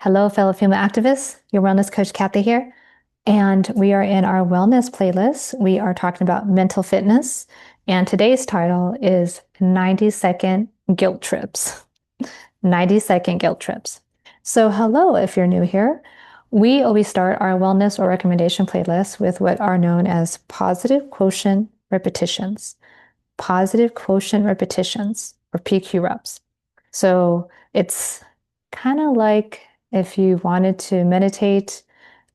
Hello, fellow female activists. Your wellness coach, Cathy here. And we are in our wellness playlist. We are talking about mental fitness. And today's title is 90-second guilt trips. 90-second guilt trips. So, hello, if you're new here. We always start our wellness or recommendation playlist with what are known as positive quotient repetitions. Positive quotient repetitions, or PQ reps. So, it's kind of like if you wanted to meditate,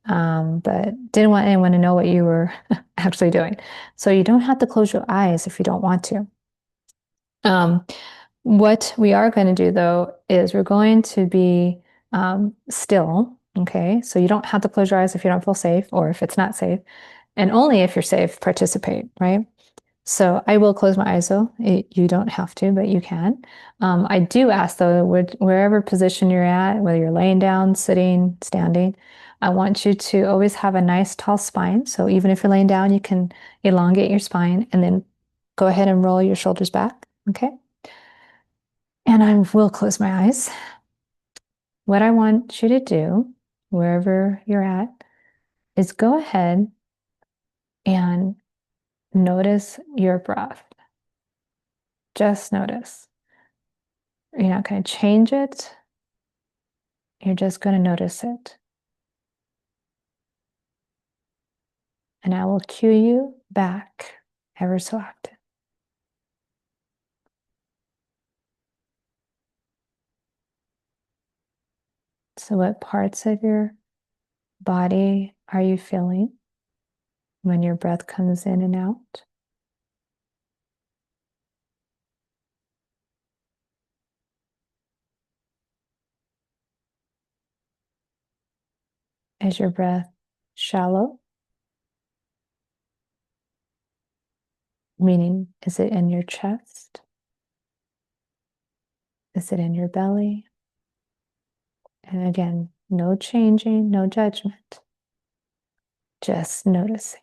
but didn't want anyone to know what you were actually doing. So you don't have to close your eyes if you don't want to. What we are going to do though is we're going to be still, okay? So you don't have to close your eyes if you don't feel safe or if it's not safe. And only if you're safe, participate, right? So I will close my eyes though. You don't have to, but you can. I do ask though, wherever position you're at, whether you're laying down, sitting, standing, I want you to always have a nice tall spine. So even if you're laying down, you can elongate your spine and then go ahead and roll your shoulders back. Okay. And I will close my eyes. What I want you to do, wherever you're at, is go ahead and notice your breath. Just notice. You're not going to change it. You're just going to notice it. And I will cue you back ever so often. So, what parts of your body are you feeling when your breath comes in and out? Is your breath shallow? Meaning, is it in your chest? Is it in your belly? And again, no changing, no judgment, just noticing.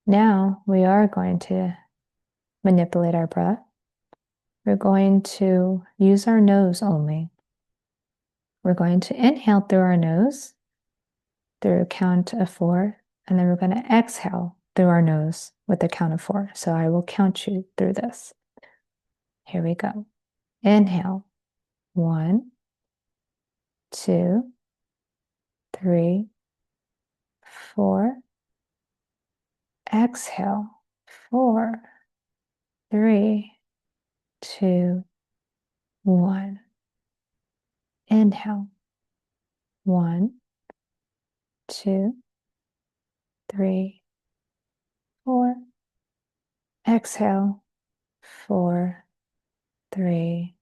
Now we are going to manipulate our breath. We're going to use our nose only. We're going to inhale through our nose through a count of 4, and then we're going to exhale through our nose with a count of 4. So I will count you through this. Here we go. Inhale. 1, 2, 3, 4. Exhale. 4, 3, 2, 1. Inhale. 1, 2, 3, 4. Exhale. 4, 3,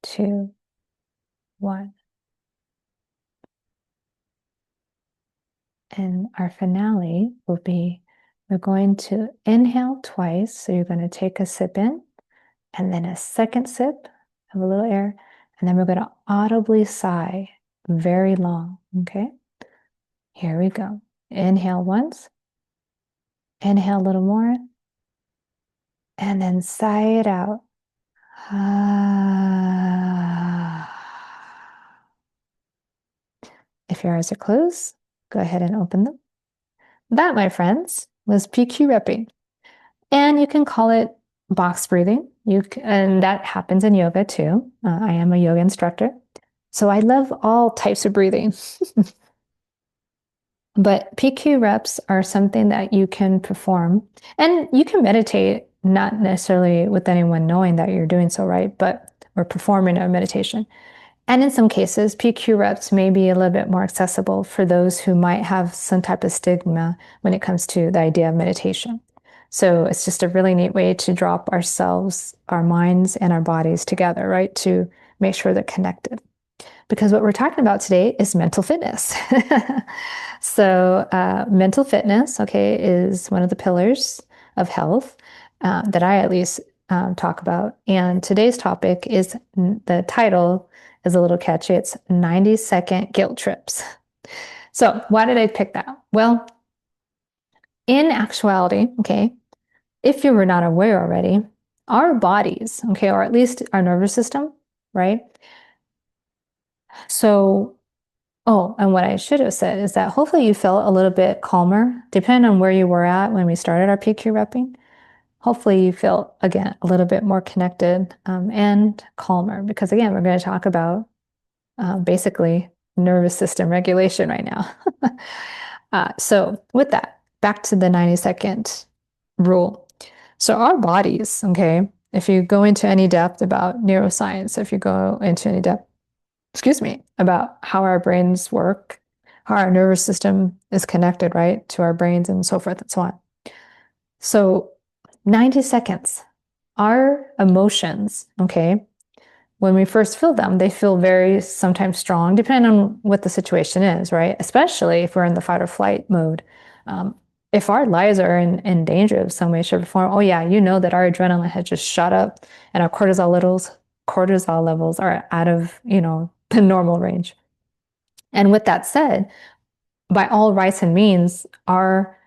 2, 1. And our finale will be, we're going to inhale twice. So you're going to take a sip in and then a second sip of a little air. And then we're going to audibly sigh very long. Okay. Here we go. Inhale once. Inhale a little more. And then sigh it out. If your eyes are closed, go ahead and open them. That, my friends, was PQ repping. And you can call it box breathing. And that happens in yoga too. I am a yoga instructor. So I love all types of breathing. But PQ reps are something that you can perform. And you can meditate, not necessarily with anyone knowing that you're doing so, right? But we're performing a meditation. And in some cases, PQ reps may be a little bit more accessible for those who might have some type of stigma when it comes to the idea of meditation. So it's just a really neat way to drop ourselves, our minds, and our bodies together, right? To make sure they're connected. Because what we're talking about today is mental fitness. So mental fitness, okay, is one of the pillars of health that I at least talk about. And today's topic is the title is a little catchy. It's 90-second guilt trips. So why did I pick that? Well, in actuality, okay, if you were not aware already, our bodies, okay, or at least our nervous system, right? So, oh, and what I should have said is that hopefully you felt a little bit calmer, depending on where you were at when we started our PQ repping. Hopefully you feel, again, a little bit more connected and calmer, because again, we're going to talk about basically nervous system regulation right now. So with that, back to the 90-second rule. So our bodies, okay, if you go into any depth about neuroscience, if you go into any depth, excuse me, about how our brains work, how our nervous system is connected, right, to our brains and so forth and so on. So 90 seconds, our emotions, okay, when we first feel them, they feel very sometimes strong, depending on what the situation is, right? Especially if we're in the fight or flight mode. If our lives are in danger of some way, shape, or form, oh yeah, you know that our adrenaline has just shot up and our cortisol levels are out of, the normal range. And with that said, by all rights and means, our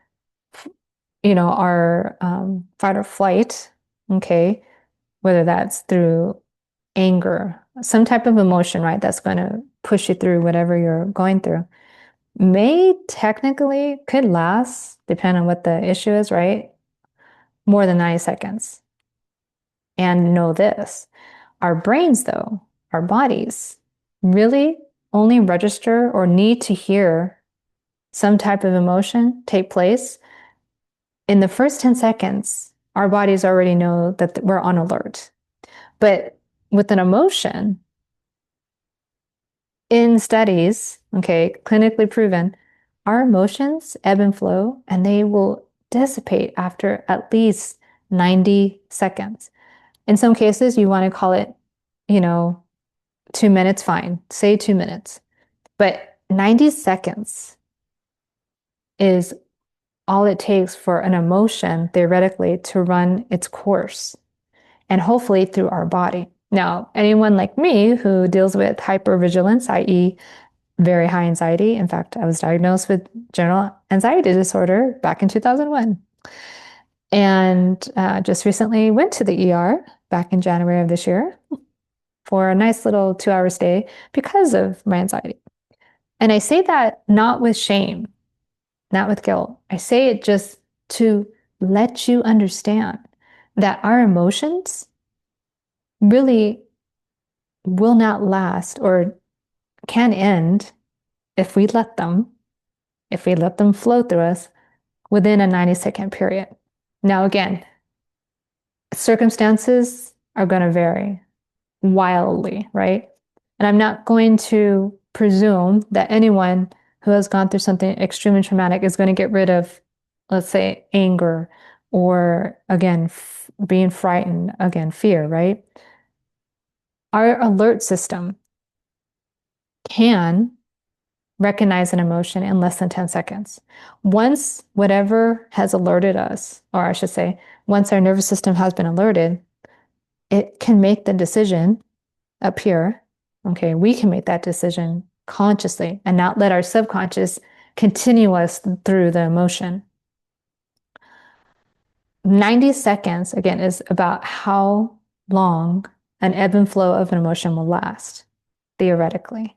fight or flight, okay, whether that's through anger, some type of emotion, right, that's going to push you through whatever you're going through, may technically could last, depending on what the issue is, right, more than 90 seconds. And know this, our brains, though, our bodies, really only register or need to hear some type of emotion take place in the first 10 seconds. Our bodies already know that we're on alert. But with an emotion, in studies, okay, clinically proven, our emotions ebb and flow, and they will dissipate after at least 90 seconds. In some cases, you want to call it, 2 minutes, fine, say 2 minutes. But 90 seconds is all it takes for an emotion, theoretically, to run its course, and hopefully through our body. Now, anyone like me who deals with hypervigilance, i.e., very high anxiety. In fact, I was diagnosed with general anxiety disorder back in 2001. And just recently went to the ER back in January of this year for a nice little 2-hour stay because of my anxiety. And I say that not with shame, not with guilt. I say it just to let you understand that our emotions really will not last or can end if we let them, flow through us within a 90-second period. Now, again, circumstances are going to vary wildly, right? And I'm not going to presume that anyone who has gone through something extremely traumatic is going to get rid of, let's say, anger or, again, being frightened, again, fear, right? Our alert system can recognize an emotion in less than 10 seconds. Once whatever has alerted us, or I should say, once our nervous system has been alerted, it can make the decision up here. Okay, we can make that decision consciously and not let our subconscious continue us through the emotion. 90 seconds, again, is about how long an ebb and flow of an emotion will last, theoretically,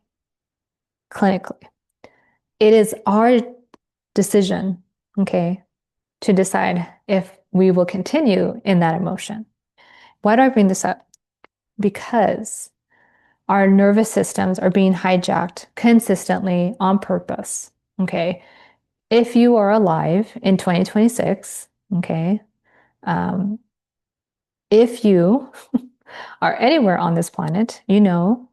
clinically. It is our decision, okay, to decide if we will continue in that emotion. Why do I bring this up? Because our nervous systems are being hijacked consistently on purpose, okay? If you are alive in 2026, okay, if you are anywhere on this planet, you know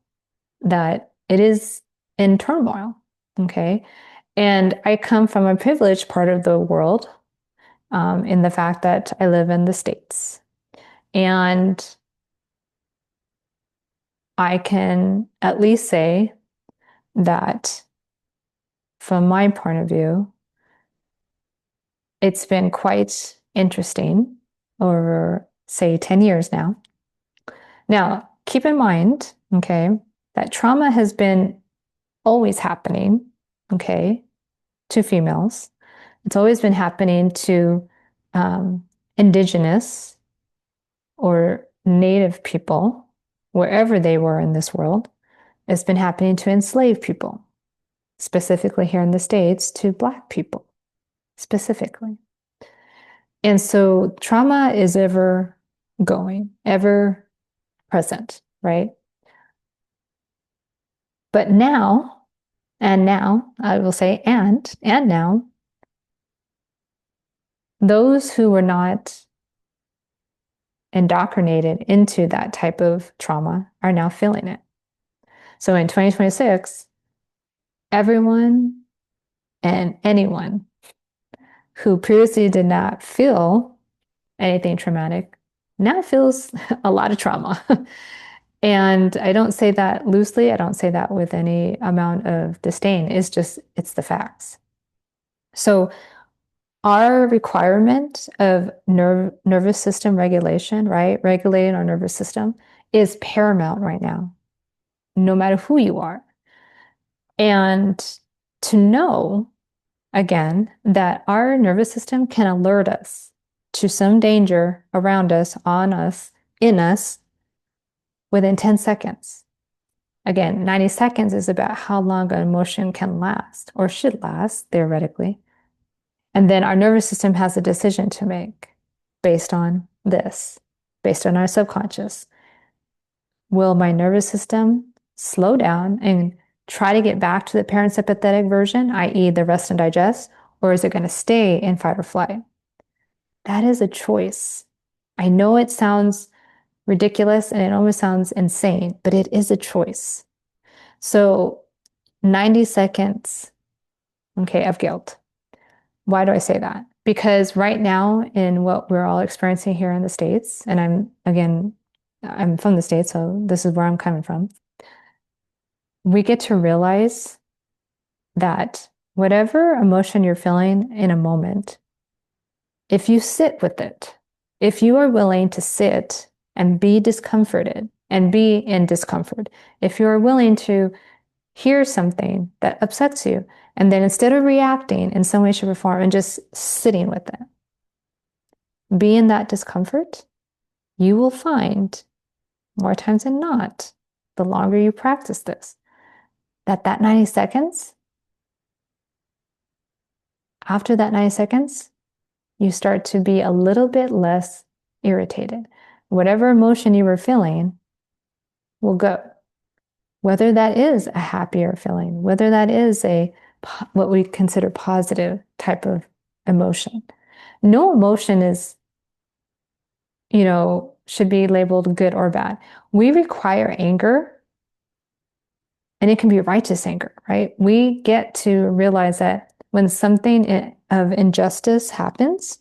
that it is in turmoil, okay? And I come from a privileged part of the world, in the fact that I live in the States. And I can at least say that from my point of view, it's been quite interesting over say 10 years now. Now, keep in mind, okay, that trauma has been always happening, okay, to females. It's always been happening to indigenous or native people, wherever they were in this world. It's been happening to enslaved people, specifically here in the States, to Black people, specifically. And so trauma is ever going, ever present, right? But now, I will say, and now, those who were not indoctrinated into that type of trauma are now feeling it. So in 2026, everyone and anyone who previously did not feel anything traumatic now feels a lot of trauma. And I don't say that loosely. I don't say that with any amount of disdain. It's the facts. So our requirement of nervous system regulation, right? Regulating our nervous system is paramount right now, no matter who you are. And to know, again, that our nervous system can alert us to some danger around us, on us, in us, within 10 seconds. Again, 90 seconds is about how long an emotion can last or should last, theoretically. And then our nervous system has a decision to make based on this, based on our subconscious. Will my nervous system slow down and try to get back to the parasympathetic version, i.e., the rest and digest, or is it going to stay in fight or flight? That is a choice. I know it sounds ridiculous and it almost sounds insane, but it is a choice. So 90 seconds, okay, of guilt. Why do I say that? Because right now, in what we're all experiencing here in the States, and I'm from the States, so this is where I'm coming from. We get to realize that whatever emotion you're feeling in a moment, if you sit with it, if you are willing to sit and be discomforted and be in discomfort, if you are willing to hear something that upsets you, and then instead of reacting in some way, shape, or form and just sitting with it, be in that discomfort, you will find more times than not, the longer you practice this, that 90 seconds, after that 90 seconds, you start to be a little bit less irritated. Whatever emotion you were feeling will go. Whether that is a happier feeling, whether that is what we consider positive type of emotion. No emotion is, should be labeled good or bad. We require anger, and it can be righteous anger, right? We get to realize that when something of injustice happens,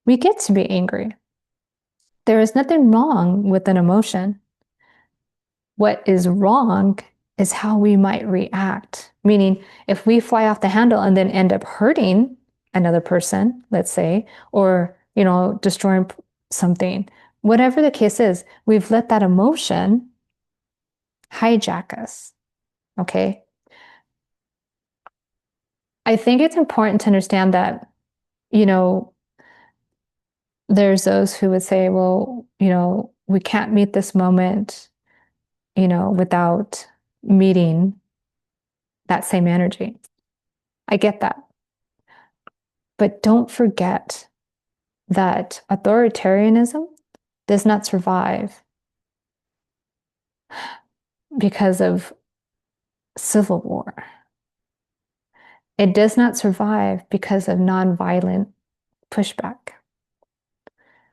we get to be angry. There is nothing wrong with an emotion. What is wrong is how we might react. Meaning, if we fly off the handle and then end up hurting another person, let's say, or, destroying something, whatever the case is, we've let that emotion hijack us. Okay. I think it's important to understand that, there's those who would say, well, we can't meet this moment, without meeting that same energy. I get that. But don't forget that authoritarianism does not survive because of civil war. It does not survive because of nonviolent pushback.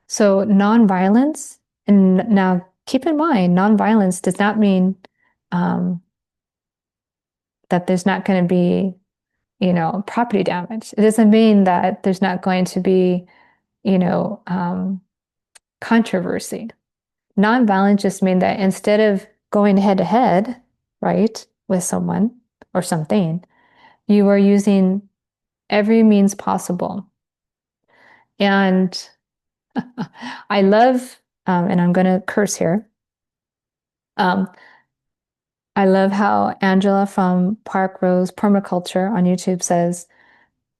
So nonviolence, and now keep in mind, nonviolence does not mean that there's not going to be, property damage. It doesn't mean that there's not going to be, controversy. Nonviolence just means that instead of going head to head, right, with someone or something, you are using every means possible. And I love, and I'm going to curse here. Um, I love how Angela from Park Rose Permaculture on YouTube says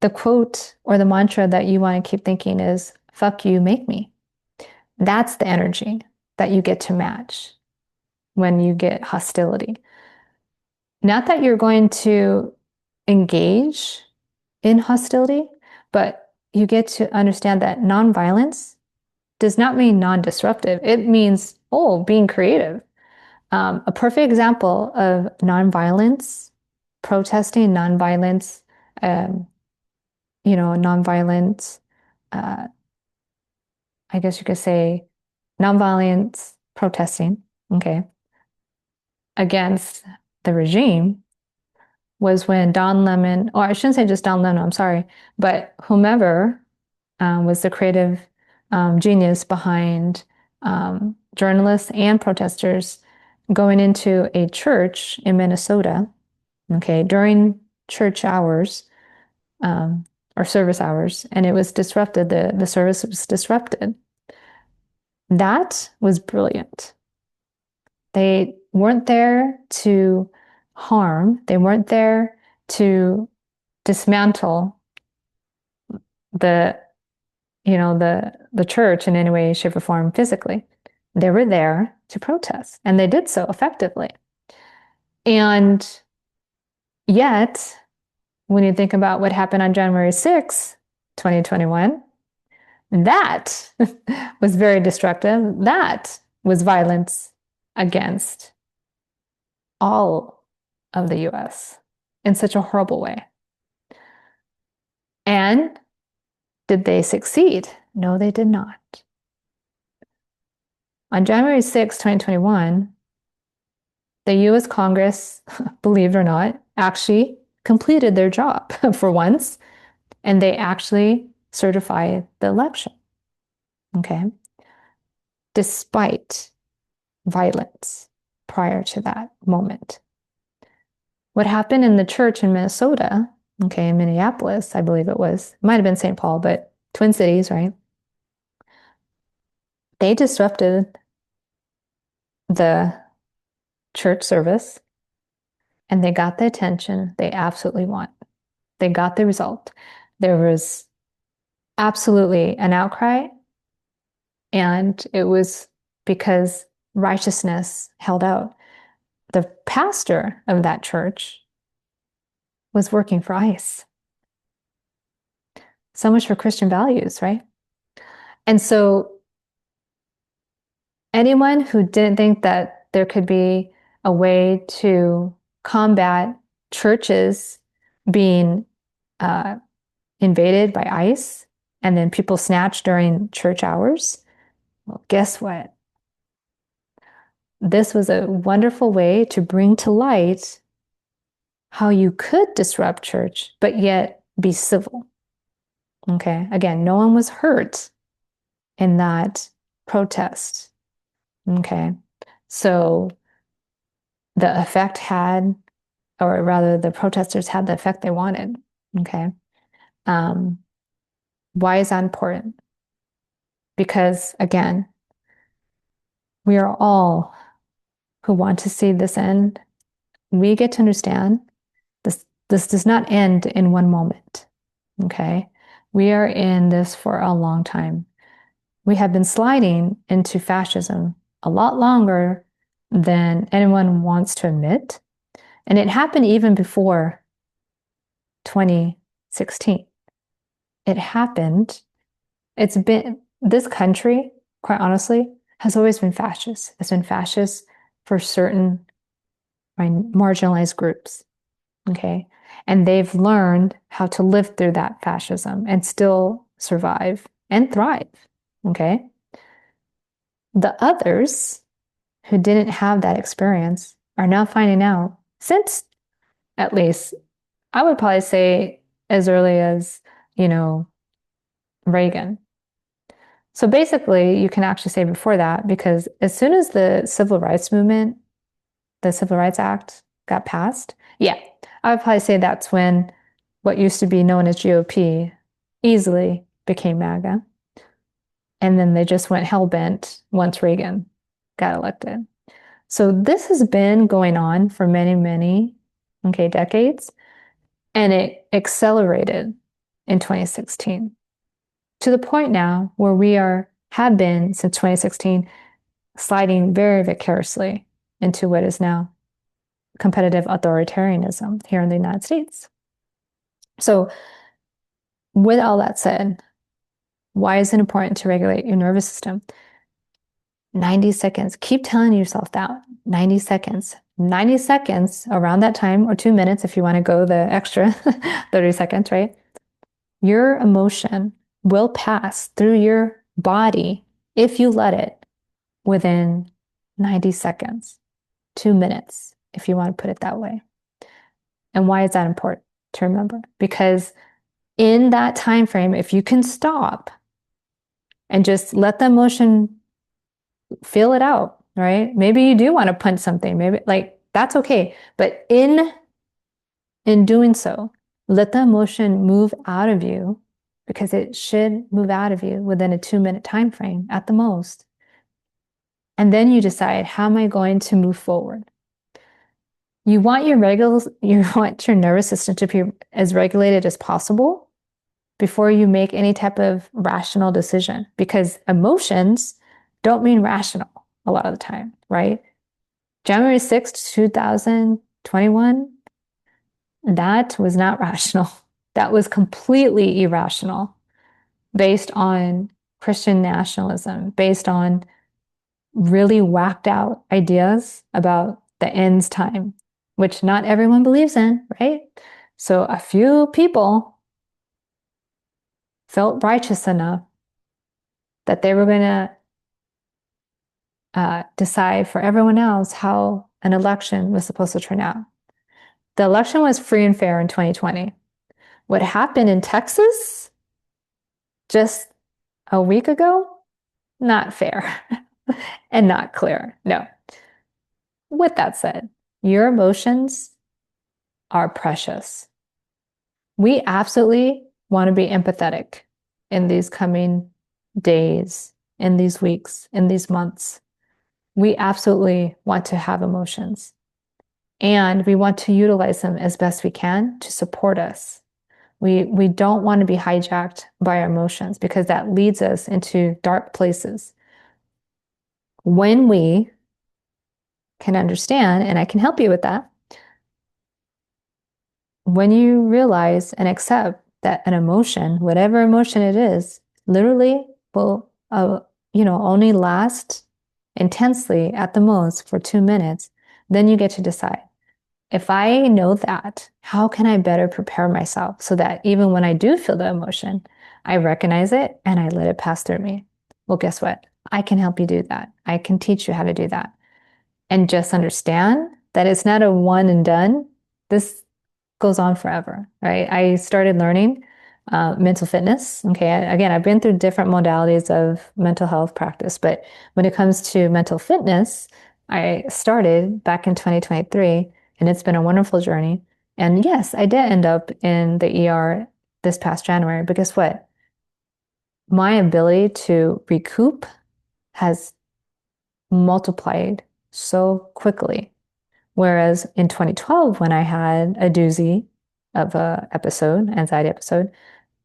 the quote or the mantra that you want to keep thinking is, fuck you, make me. That's the energy that you get to match when you get hostility. Not that you're going to engage in hostility, but you get to understand that nonviolence does not mean non-disruptive. It means, oh, being creative. A perfect example of nonviolence, protesting, nonviolence, um, nonviolence, uh, I guess you could say nonviolence protesting, okay, against the regime was when Don Lemon, or I shouldn't say just Don Lemon, I'm sorry, but whomever was the creative genius behind journalists and protesters going into a church in Minnesota, okay, during church hours um, or service hours, and it was disrupted. The service was disrupted. That was brilliant. They weren't there to harm. They weren't there to dismantle the the church in any way, shape, or form physically. They were there to protest, and they did so effectively. And yet, when you think about what happened on January 6th, 2021, that was very destructive. That was violence against all of the US in such a horrible way. And did they succeed? No, they did not. On January 6, 2021, the US Congress, believe it or not, actually completed their job for once, and they actually certified the election. Okay. Despite violence prior to that moment. What happened in the church in Minnesota, okay, in Minneapolis, I believe it was, it might have been St. Paul, but Twin Cities, right? They disrupted the church service and they got the attention they absolutely want. They got the result. There was absolutely an outcry, and it was because righteousness held out. The pastor of that church was working for ICE. So much for Christian values, right? And so anyone who didn't think that there could be a way to combat churches being invaded by ICE and then people snatched during church hours, well, guess what? This was a wonderful way to bring to light how you could disrupt church, but yet be civil. Okay. Again, no one was hurt in that protest. Okay. So the effect had, or rather, the protesters had the effect they wanted. Okay. Why is that important? Because again, we are all who want to see this end. We get to understand this does not end in one moment. Okay. We are in this for a long time. We have been sliding into fascism a lot longer than anyone wants to admit. And it happened even before 2016. It happened. It's been, this country, quite honestly, has always been fascist. It's been fascist for certain marginalized groups. Okay. And they've learned how to live through that fascism and still survive and thrive. Okay. The others who didn't have that experience are now finding out, since at least I would probably say as early as, Reagan. So basically, you can actually say before that, because as soon as the Civil Rights Movement, the Civil Rights Act got passed, yeah, I would probably say that's when what used to be known as GOP easily became MAGA. And then they just went hell-bent once Reagan got elected. So this has been going on for many, many, okay, decades, and it accelerated in 2016 to the point now where we have been since 2016 sliding very vicariously into what is now competitive authoritarianism here in the United States. So, with all that said, why is it important to regulate your nervous system? 90 seconds. Keep telling yourself that 90 seconds. 90 seconds around that time, or 2 minutes if you want to go the extra 30 seconds, right? Your emotion will pass through your body if you let it within 90 seconds, 2 minutes, if you want to put it that way. And why is that important to remember? Because in that time frame, if you can stop and just let the emotion feel it out, right? Maybe you do want to punch something, maybe like that's okay. But in doing so, let the emotion move out of you, because it should move out of you within a 2-minute time frame at the most. And then you decide, how am I going to move forward? You want your nervous system to be as regulated as possible before you make any type of rational decision, because emotions don't mean rational a lot of the time, right? January 6th, 2021, that was not rational. That was completely irrational, based on Christian nationalism, based on really whacked out ideas about the ends time, which not everyone believes in, right? So a few people felt righteous enough that they were going to decide for everyone else how an election was supposed to turn out. The election was free and fair in 2020. What happened in Texas just a week ago, not fair and not clear. No. With that said, your emotions are precious. We absolutely want to be empathetic in these coming days, in these weeks, in these months. We absolutely want to have emotions, and we want to utilize them as best we can to support us. We don't want to be hijacked by our emotions, because that leads us into dark places. When we can understand, and I can help you with that, when you realize and accept that an emotion, whatever emotion it is, literally will only last intensely at the most for 2 minutes, then you get to decide, if I know that, how can I better prepare myself so that even when I do feel the emotion, I recognize it and I let it pass through me? Well, guess what? I can help you do that. I can teach you how to do that. And just understand that it's not a one and done. This goes on forever, right? I started learning mental fitness. Okay. Again, I've been through different modalities of mental health practice, but when it comes to mental fitness, I started back in 2023, and it's been a wonderful journey. And yes, I did end up in the ER this past January, but guess what? My ability to recoup has multiplied so quickly. Whereas in 2012, when I had a doozy of a anxiety episode,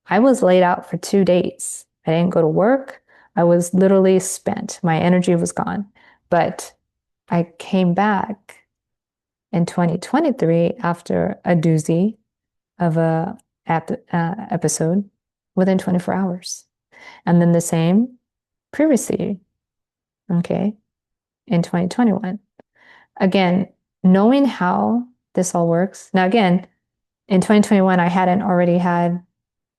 I was laid out for 2 days. I didn't go to work. I was literally spent. My energy was gone. But I came back in 2023 after a doozy of a episode within 24 hours. And then the same previously, okay, in 2021. Again, knowing how this all works. Now, again, in 2021, I hadn't already had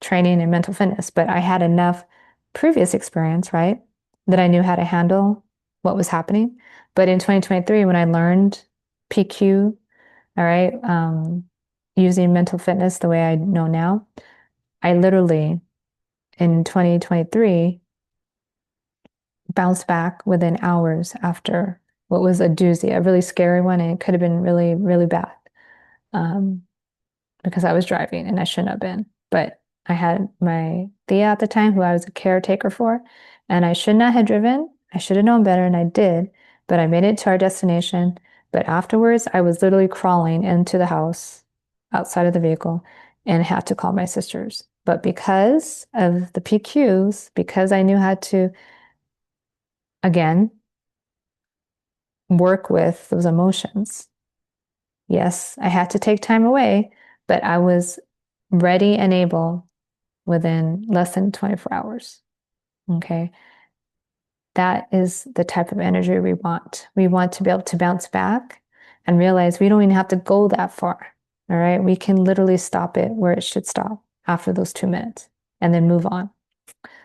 training in mental fitness, but I had enough previous experience, right, that I knew how to handle what was happening. But in 2023, when I learned PQ, all right, using mental fitness the way I know now, I literally, in 2023, bounced back within hours after what was a doozy, a really scary one, and it could have been really, really bad, because I was driving and I shouldn't have been. But I had my Thea at the time, who I was a caretaker for, And I should not have driven. I should have known better, and I did, but I made it to our destination. But afterwards, I was literally crawling into the house outside of the vehicle and had to call my sisters. But because of the PQs, because I knew how to, again, work with those emotions, yes, I had to take time away, but I was ready and able within less than 24 hours. Okay. That is the type of energy we want. We want to be able to bounce back and realize we don't even have to go that far. All right. We can literally stop it where it should stop after those 2 minutes and then move on.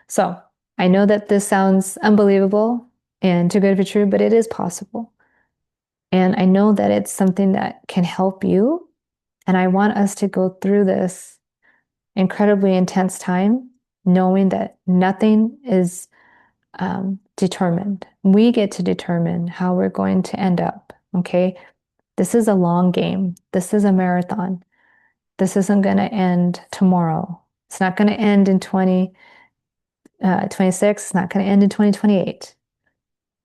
So I know that this sounds unbelievable and too good to be true, but it is possible. And I know that it's something that can help you. And I want us to go through this incredibly intense time, knowing that nothing is determined. We get to determine how we're going to end up. Okay. This is a long game. This is a marathon. This isn't going to end tomorrow. It's not going to end in 2026. It's not going to end in 2028.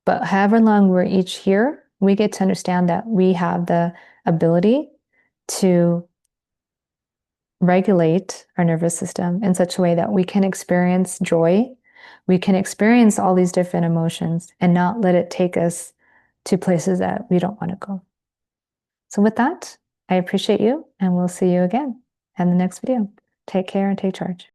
But however long we're each here, we get to understand that we have the ability to regulate our nervous system in such a way that we can experience joy. We can experience all these different emotions and not let it take us to places that we don't want to go. So with that, I appreciate you, and we'll see you again in the next video. Take care and take charge.